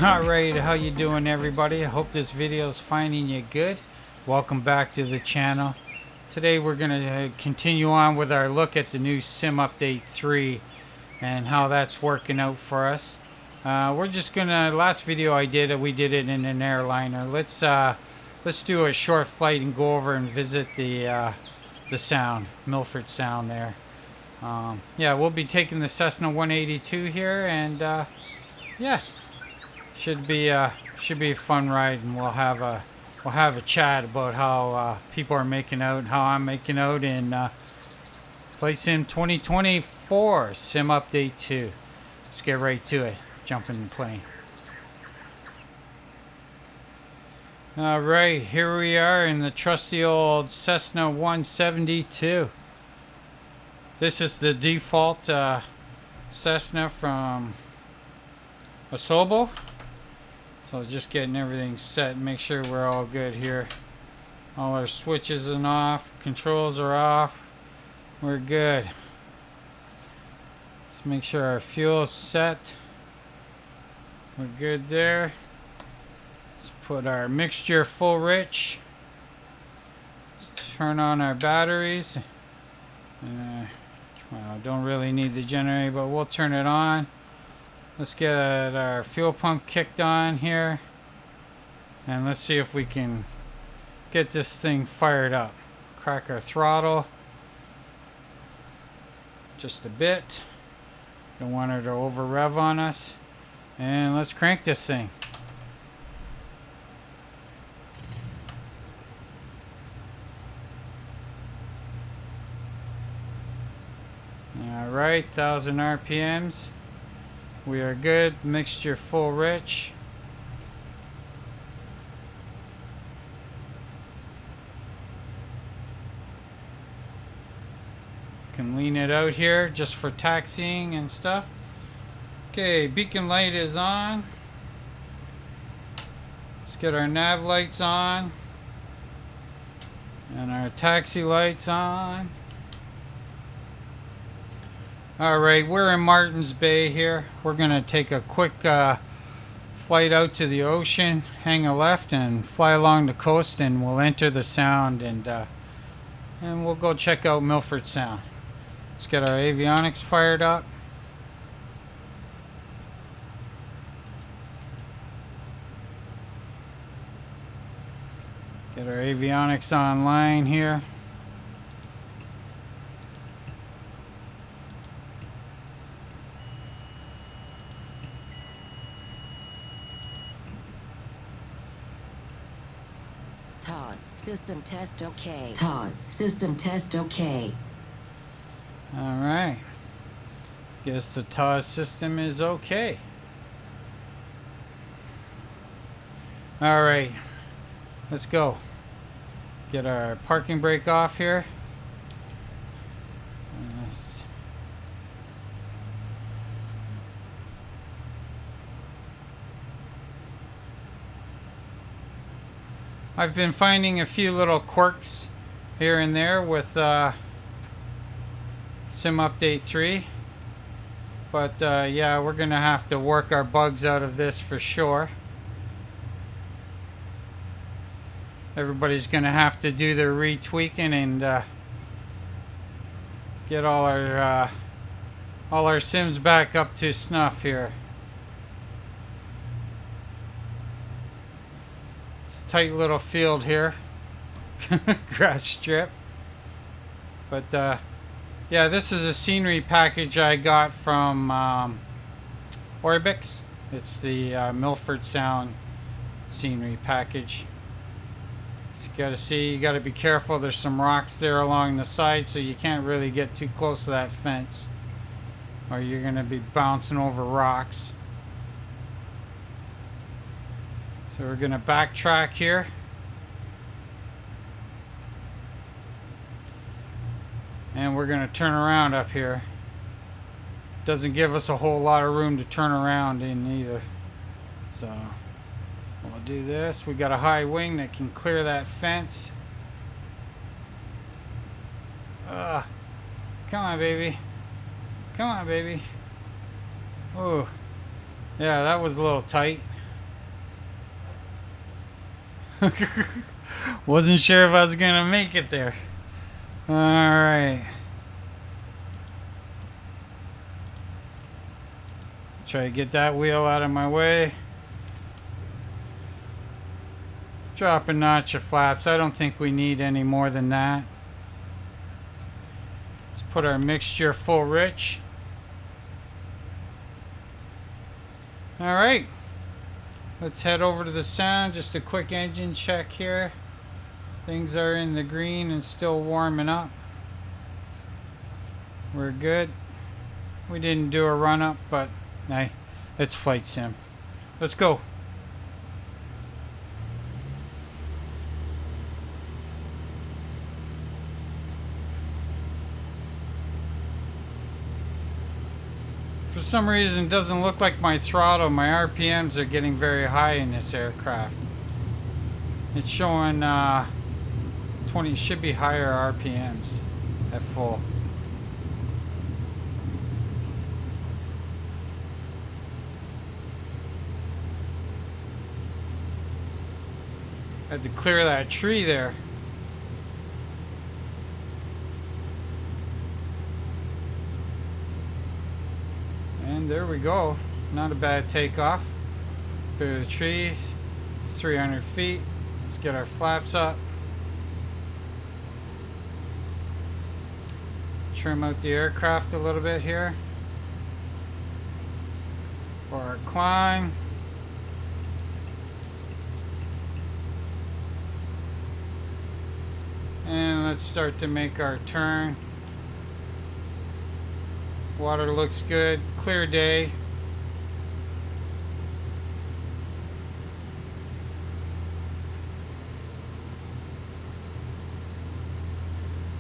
Alright, how you doing everybody? I hope this video is finding you good. Welcome back to the channel. Today we're going to continue on with our look at the new Sim Update 3 and how that's working out for us. We're just gonna, last video I did, we did it in an airliner. Let's do a short flight and go over and visit the Sound, Milford Sound there. Yeah, we'll be taking the Cessna 182 here, and yeah, should be a fun ride, and we'll have a chat about how people are making out, how I'm making out in Flight Sim 2024 Sim Update 2. Let's get right to it. Jump in the plane. Alright, here we are in the trusty old Cessna 172. This is the default Cessna from Asobo. So just getting everything set and make sure we're all good here. All our switches are off, controls are off. We're good. Let's make sure our fuel is set. We're good there. Let's put our mixture full rich. Let's turn on our batteries. Well, don't really need the generator, but we'll turn it on. Let's get our fuel pump kicked on here. And let's see if we can get this thing fired up. Crack our throttle just a bit. Don't want her to over rev on us. And let's crank this thing. Alright, 1000 RPMs. We are good. Mixture full rich. Can lean it out here just for taxiing and stuff. Okay, beacon light is on. Let's get our nav lights on. And our taxi lights on. Alright, we're in Martins Bay here. We're going to take a quick flight out to the ocean, hang a left, and fly along the coast, and we'll enter the Sound, and we'll go check out Milford Sound. Let's get our avionics fired up. Get our avionics online here. TOS system test okay. TOS system test okay. Alright. Guess the TOS system is okay. Alright. Let's go. Get our parking brake off here. I've been finding a few little quirks here and there with Sim Update 3. But yeah, we're going to have to work our bugs out of this for sure. Everybody's going to have to do their retweaking and get all our sims back up to snuff here. It's a tight little field here. Grass strip. But yeah, this is a scenery package I got from Orbix. It's the Milford Sound scenery package. You gotta be careful. There's some rocks there along the side, so you can't really get too close to that fence, or you're gonna be bouncing over rocks. So we're gonna backtrack here. And we're gonna turn around up here. Doesn't give us a whole lot of room to turn around in either. So we'll do this. We got a high wing that can clear that fence. Come on, baby. Come on, baby. Oh, yeah, that was a little tight. Wasn't sure if I was gonna make it there. Alright. Try to get that wheel out of my way. Drop a notch of flaps. I don't think we need any more than that. Let's put our mixture full rich. Alright. Let's head over to the sound. Just a quick engine check here. Things are in the green and still warming up. We're good. We didn't do a run up, but hey, it's flight sim. Let's go. For some reason, it doesn't look like my throttle. My RPMs are getting very high in this aircraft. It's showing 20, should be higher RPMs at full. Had to clear that tree there. And there we go. Not a bad takeoff. Clear the tree. 300 feet. Let's get our flaps up. Trim out the aircraft a little bit here for our climb. And let's start to make our turn. Water looks good. Clear day.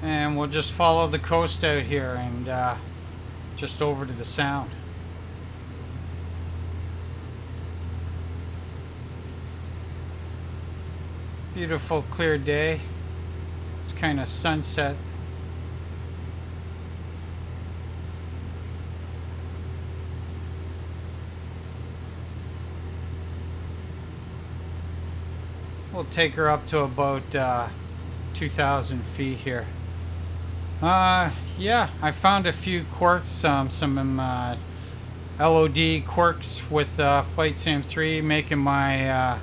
And we'll just follow the coast out here and just over to the sound. Beautiful clear day. It's kind of sunset. We'll take her up to about 2,000 feet here. Yeah, I found a few quirks, some LOD quirks with Flight Sim 3, making my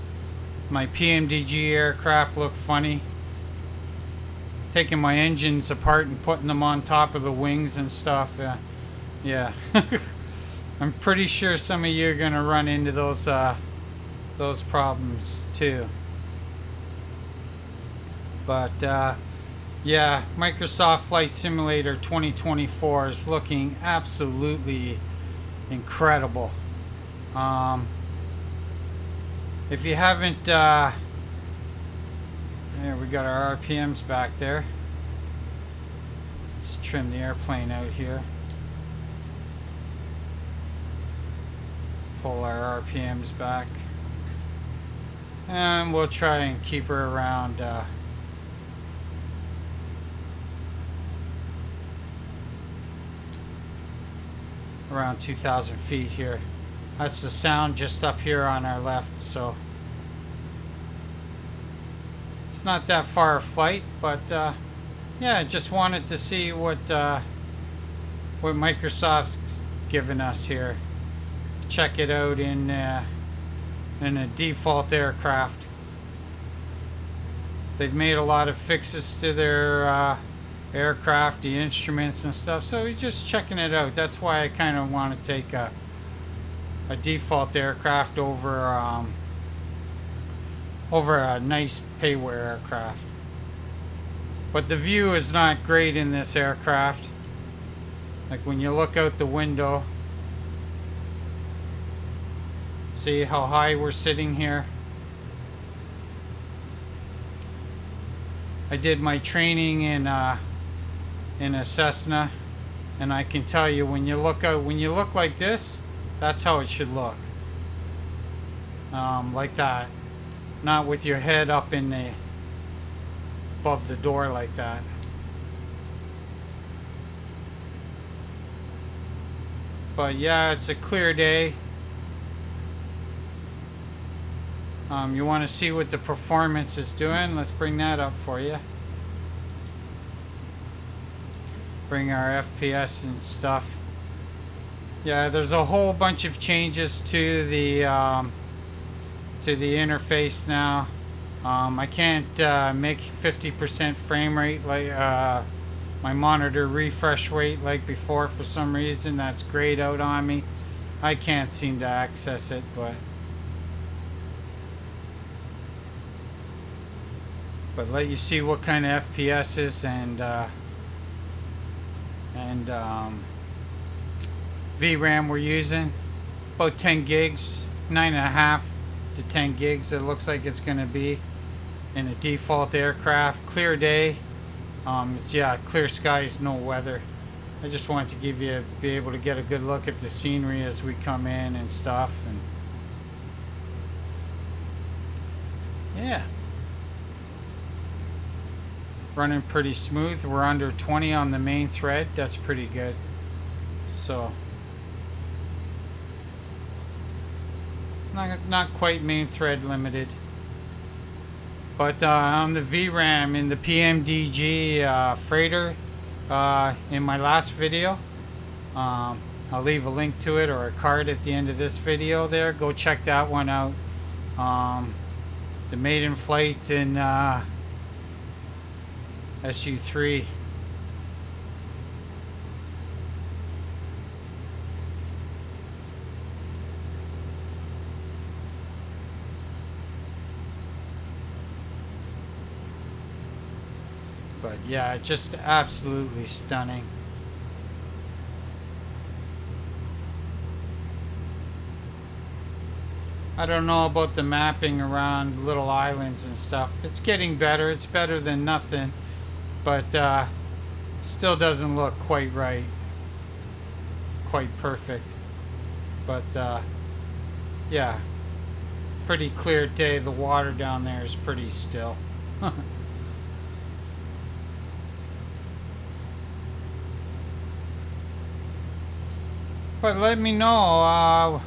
my PMDG aircraft look funny. Taking my engines apart and putting them on top of the wings and stuff. Yeah, I'm pretty sure some of you are gonna run into those problems too. But yeah, Microsoft Flight Simulator 2024 is looking absolutely incredible. If you haven't, there we got our RPMs back there. Let's trim the airplane out here. Pull our RPMs back. And we'll try and keep her around around 2,000 feet here. That's the sound just up here on our left, so it's not that far a flight, but yeah, just wanted to see what Microsoft's given us here. Check it out in a default aircraft. They've made a lot of fixes to their aircraft, the instruments and stuff, so we're just checking it out. That's why I kind of want to take a default aircraft over over a nice payware aircraft. But the view is not great in this aircraft. Like when you look out the window, see how high we're sitting here. I did my training in a Cessna, and I can tell you when you look out, when you look like this, that's how it should look. Like that, not with your head up in the above the door like that. But yeah, it's a clear day. You want to see what the performance is doing. Let's bring that up for you. Bring our FPS and stuff. Yeah, there's a whole bunch of changes to the interface now. I can't make 50% frame rate like my monitor refresh rate like before. For some reason that's grayed out on me. I can't seem to access it, but let you see what kind of FPSs and VRAM we're using. About 10 gigs, 9.5 to 10 gigs it looks like it's going to be in a default aircraft. Clear day. It's clear skies, no weather. I just wanted to be able to get a good look at the scenery as we come in and stuff. And yeah, running pretty smooth. We're under 20 on the main thread. That's pretty good. So not quite main thread limited. But on the VRAM in the PMDG freighter in my last video, I'll leave a link to it or a card at the end of this video there. Go check that one out. The maiden flight in SU-3. But yeah, just absolutely stunning. I don't know about the mapping around little islands and stuff. It's getting better. It's better than nothing. But still doesn't look quite right. Quite perfect. But yeah, pretty clear day. The water down there is pretty still. But let me know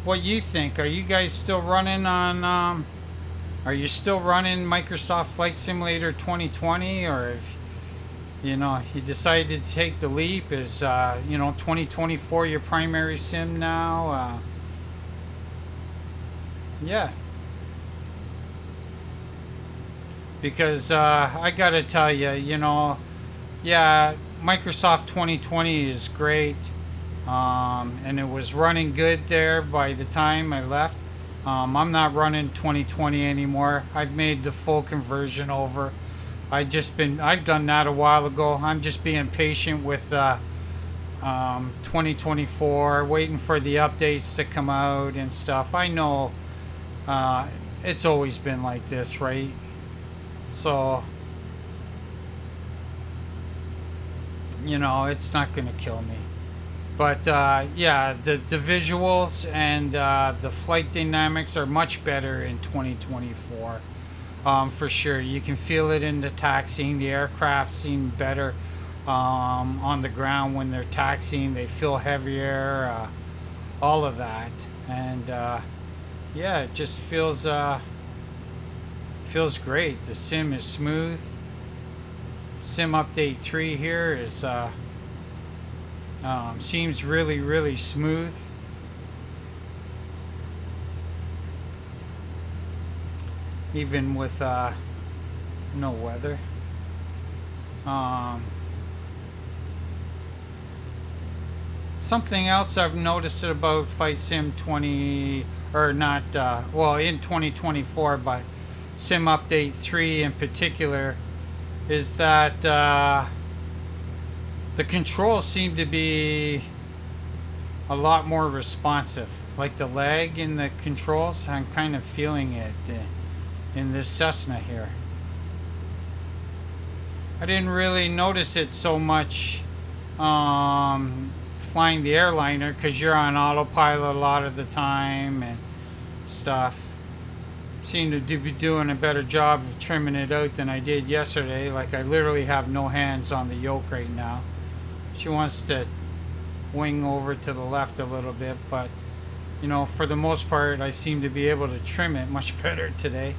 what you think. Are you guys still running on are you still running Microsoft Flight Simulator 2020, or if you decided to take the leap? Is 2024 your primary sim now? Yeah, because I gotta tell you, yeah, Microsoft 2020 is great. And it was running good there by the time I left. I'm not running 2020 anymore. I've made the full conversion over. I've done that a while ago. I'm just being patient with 2024, waiting for the updates to come out and stuff. I know it's always been like this, right? So it's not gonna kill me. But yeah, the visuals and the flight dynamics are much better in 2024, for sure. You can feel it in the taxiing. The aircraft seem better on the ground when they're taxiing. They feel heavier, all of that. And yeah, it just feels great. The sim is smooth. Sim update 3 here is seems really, really smooth. Even with no weather. Something else I've noticed about Flight Sim 20, or not, in 2024, but Sim Update 3 in particular, is that the controls seem to be a lot more responsive. Like the lag in the controls, I'm kind of feeling it in this Cessna here. I didn't really notice it so much flying the airliner, because you're on autopilot a lot of the time and stuff. Seem to be doing a better job of trimming it out than I did yesterday. Like, I literally have no hands on the yoke right now. She wants to wing over to the left a little bit, but You know, for the most part, I seem to be able to trim it much better today.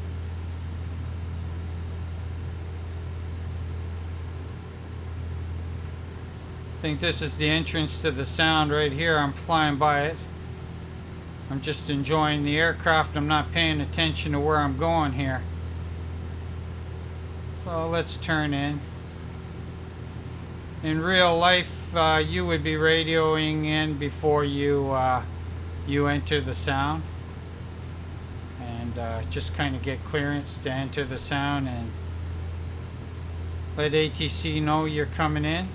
I think this is the entrance to the Sound right here. I'm flying by it. I'm just enjoying the aircraft. I'm not paying attention to where I'm going here. So let's turn in. In real life, you would be radioing in before you enter the Sound, and just kind of get clearance to enter the Sound and let ATC know you're coming in.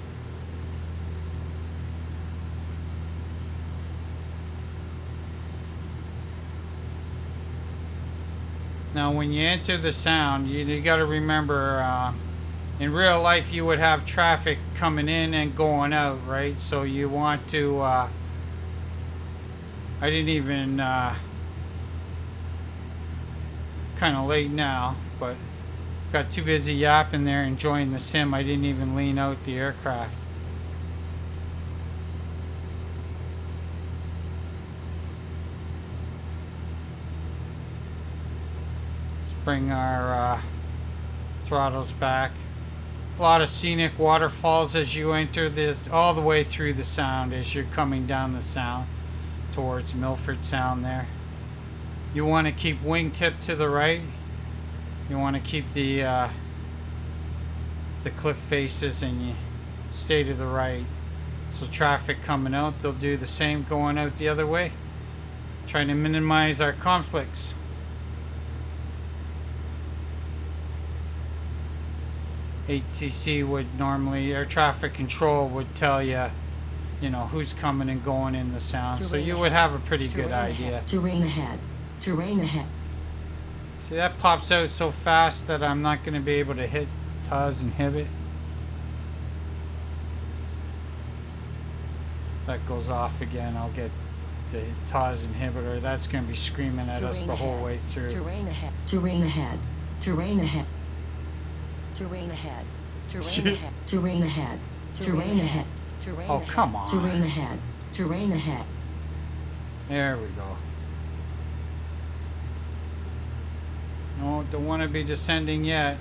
Now when you enter the Sound, you got to remember, in real life you would have traffic coming in and going out, right? So you want to, I didn't even, kind of late now, but got too busy yapping there enjoying the sim. I didn't even lean out the aircraft. Bring our throttles back. A lot of scenic waterfalls as you enter this, all the way through the Sound as you're coming down the Sound towards Milford Sound there. You want to keep wingtip to the right. You want to keep the cliff faces, and you stay to the right. So traffic coming out, they'll do the same going out the other way. Trying to minimize our conflicts. ATC would normally, air traffic control would tell you, you know, who's coming and going in the Sound. So you would have a pretty good idea. Terrain ahead. Terrain ahead. See, that pops out so fast that I'm not going to be able to hit TOS inhibit. That goes off again. I'll get the TOS inhibitor. That's going to be screaming at us the whole way through. Terrain ahead. Terrain ahead. Terrain ahead. Terrain ahead. Terrain ahead. Terrain ahead. Terrain ahead. Oh, come on. Terrain ahead. Terrain ahead. There we go. No, don't want to be descending yet.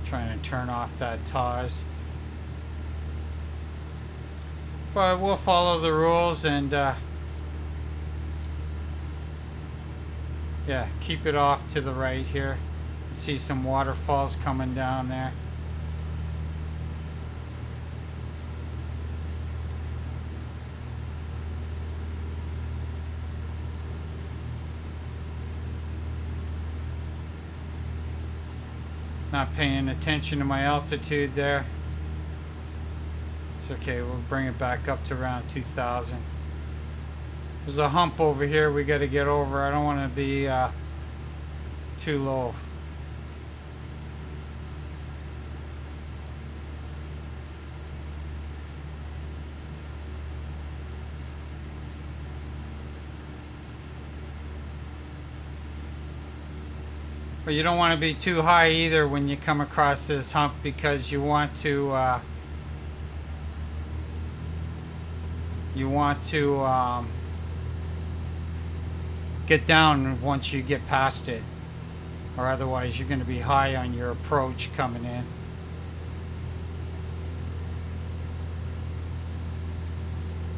Trying to turn off that TOS. But we'll follow the rules and yeah, keep it off to the right here. See some waterfalls coming down there. Not paying attention to my altitude there. It's okay, we'll bring it back up to around 2,000. There's a hump over here we got to get over. I don't want to be too low. But you don't want to be too high either when you come across this hump, because you want to get down once you get past it, or otherwise you're going to be high on your approach coming in.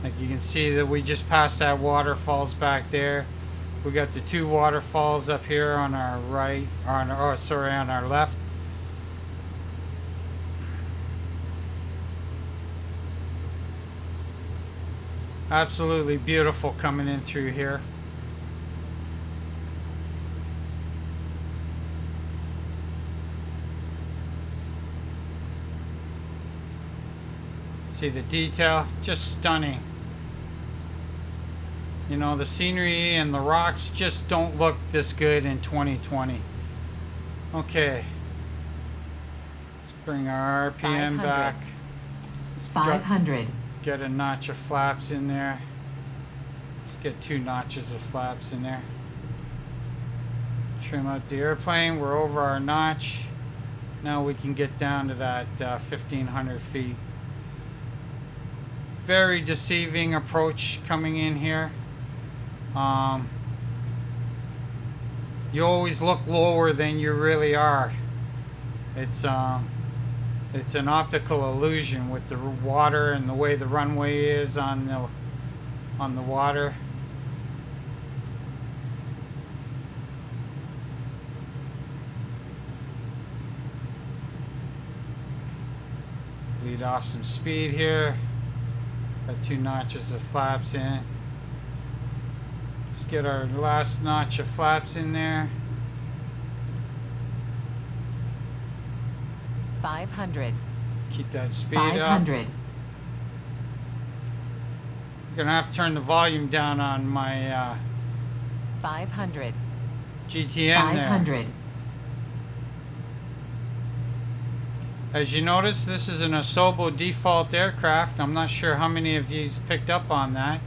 Like you can see that we just passed that waterfalls back there. We got the two waterfalls up here on our right, or on our, on our left. Absolutely beautiful coming in through here. See the detail, just stunning. You know, the scenery and the rocks just don't look this good in 2020. Okay. Let's bring our RPM back. Let's 500. Get a notch of flaps in there. Let's get 2 notches of flaps in there. Trim out the airplane. We're over our notch. Now we can get down to that 1,500 feet. Very deceiving approach coming in here. You always look lower than you really are. It's an optical illusion with the water and the way the runway is on the water. Bleed off some speed here. Got 2 notches of flaps in. Let's get our last notch of flaps in there. 500. Keep that speed 500. up. I'm gonna have to turn the volume down on my 500. GTN 500. there. As you notice, this is an Asobo default aircraft. I'm not sure how many of you picked up on that,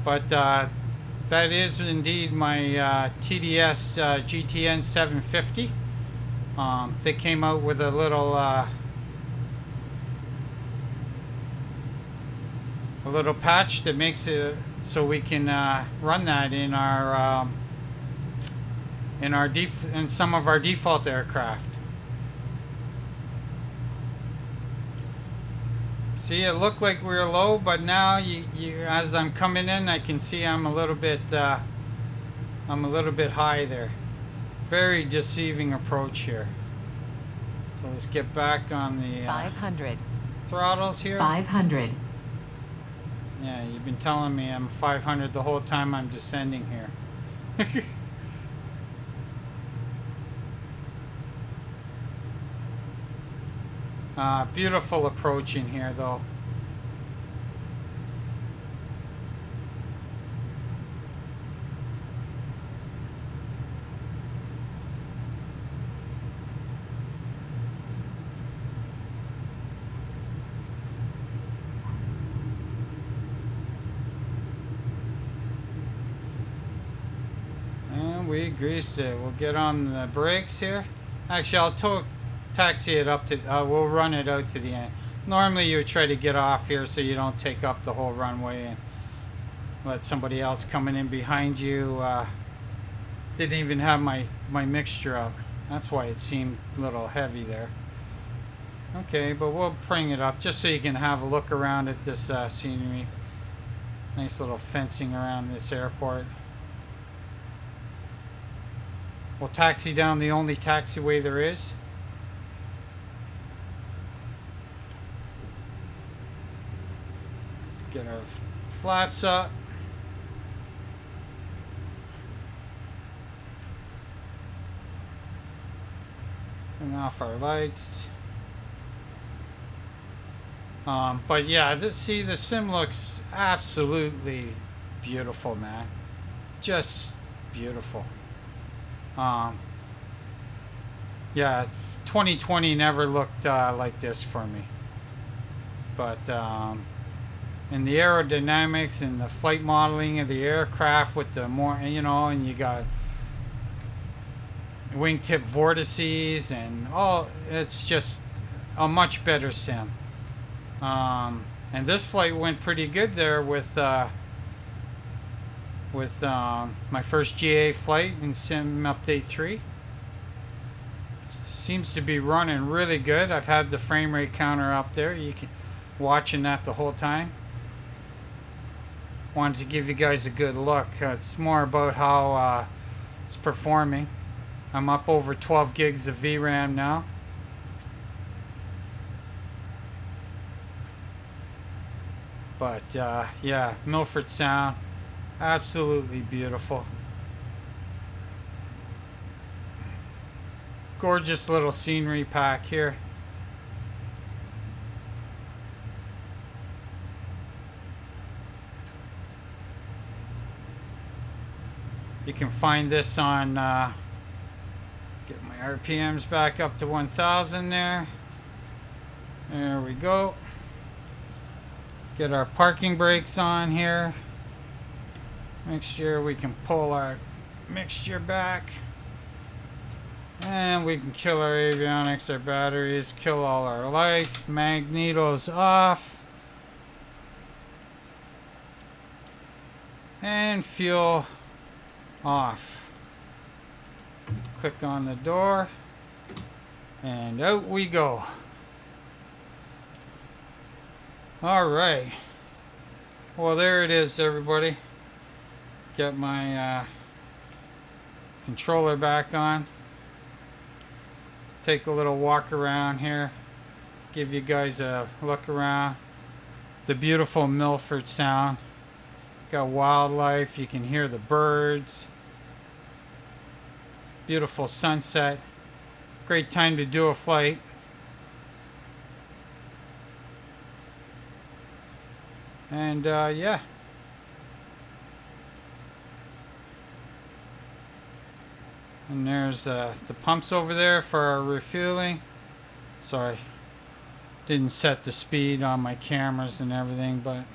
but that is indeed my TDS GTN 750. They came out with a little patch that makes it so we can run that in our in some of our default aircraft. See, it looked like we were low, but now as I'm coming in, I can see I'm a little bit high there. Very deceiving approach here. So let's get back on the 500. throttles here. 500. Yeah, you've been telling me I'm 500 the whole time I'm descending here. Beautiful approach in here, though. And we greased it. We'll get on the brakes here. Actually, I'll taxi it up to, we'll run it out to the end. Normally you would try to get off here so you don't take up the whole runway and let somebody else coming in behind you. Didn't even have my mixture up. That's why it seemed a little heavy there. Okay, but we'll bring it up just so you can have a look around at this scenery. Nice little fencing around this airport. We'll taxi down the only taxiway there is. Get our flaps up. Turn off our lights. But yeah, the sim looks absolutely beautiful, man. Just beautiful. Yeah, 2020 never looked like this for me. But and the aerodynamics and the flight modeling of the aircraft with the more, you know, and you got wingtip vortices and all, it's just a much better sim. And this flight went pretty good there with my first GA flight in Sim Update 3. Seems to be running really good. I've had the frame rate counter up there. You can watching that the whole time. Wanted to give you guys a good look. It's more about how it's performing. I'm up over 12 gigs of VRAM now. But yeah, Milford Sound, absolutely beautiful. Gorgeous little scenery pack here. You can find this on, get my RPMs back up to 1000 there. There we go. Get our parking brakes on here. Make sure we can pull our mixture back. And we can kill our avionics, our batteries, kill all our lights, magnetos off. And fuel off. Click on the door. And out we go. Alright. Well, there it is, everybody. Get my controller back on. Take a little walk around here. Give you guys a look around. The beautiful Milford Sound. Got wildlife. You can hear the birds. Beautiful sunset. Great time to do a flight. And yeah. And there's the pumps over there for our refueling. Sorry, didn't set the speed on my cameras and everything, but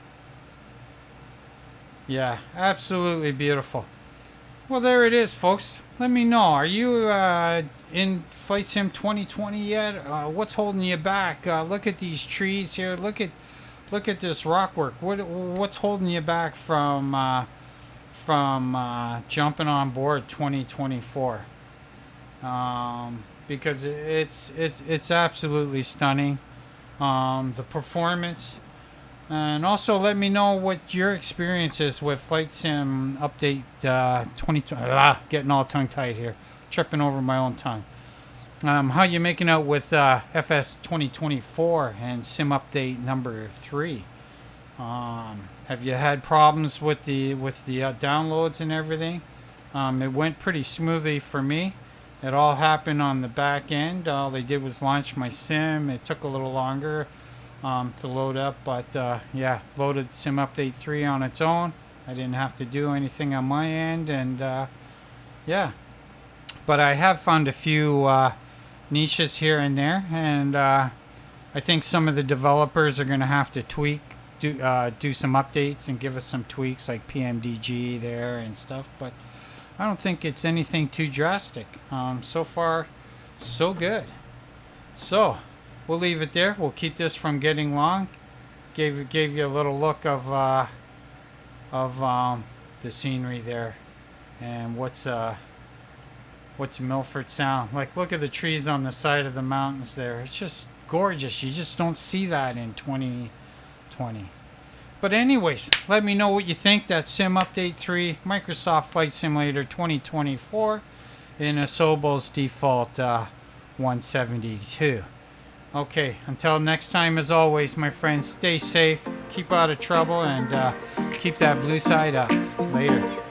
yeah, absolutely beautiful. Well, there it is, folks. Let me know. Are you in Flight Sim 2020 yet? What's holding you back? Look at these trees here. Look at this rock work. What's holding you back from jumping on board 2024? Because it's absolutely stunning. The performance. And also let me know what your experience is with Flight Sim Update 2020. Getting all tongue-tied here. Tripping over my own tongue. How you making out with FS 2024 and Sim Update number 3? Have you had problems with the downloads and everything? It went pretty smoothly for me. It all happened on the back end. All they did was launch my sim. It took a little longer to load up, but yeah, loaded Sim Update 3 on its own. I didn't have to do anything on my end, and yeah. But I have found a few niches here and there, and I think some of the developers are going to have to do some updates and give us some tweaks like PMDG there and stuff, but I don't think it's anything too drastic. So far, so good. So we'll leave it there. We'll keep this from getting long. Gave you a little look of the scenery there, and what's Milford Sound like. Look at the trees on the side of the mountains there. It's just gorgeous. You just don't see that in 2020. But anyways, let me know what you think. That's Sim Update 3, Microsoft Flight Simulator 2024 in Asobo's default 172. Okay, until next time, as always, my friends, stay safe, keep out of trouble, and keep that blue side up. Later.